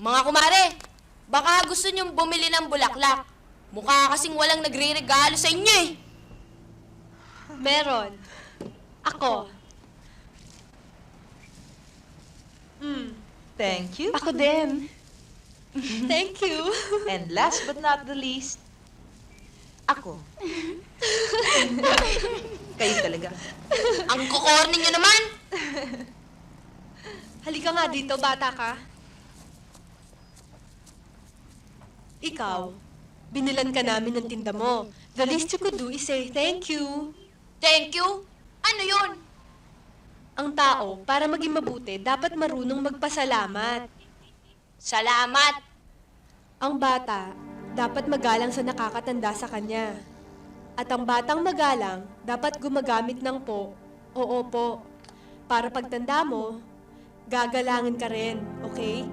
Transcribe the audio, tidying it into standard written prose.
Mga kumare, baka gusto niyong bumili ng bulaklak. Mukha kasing walang nagre-regalo sa inyo eh. Meron. Ako. Thank you. Ako din. Thank you. And last but not the least, ako. Kayo talaga. Ang kukorni niyo naman! Halika nga dito, bata ka. Ikaw, binilan ka namin ng tinda mo. The least you could do is say thank you. Thank you? Ano yun? Ang tao, para maging mabuti, dapat marunong magpasalamat. Salamat! Ang bata, dapat magalang sa nakakatanda sa kanya. At ang batang magalang, dapat gumagamit ng po o opo. Para pagtanda mo, gagalangin ka rin, okay?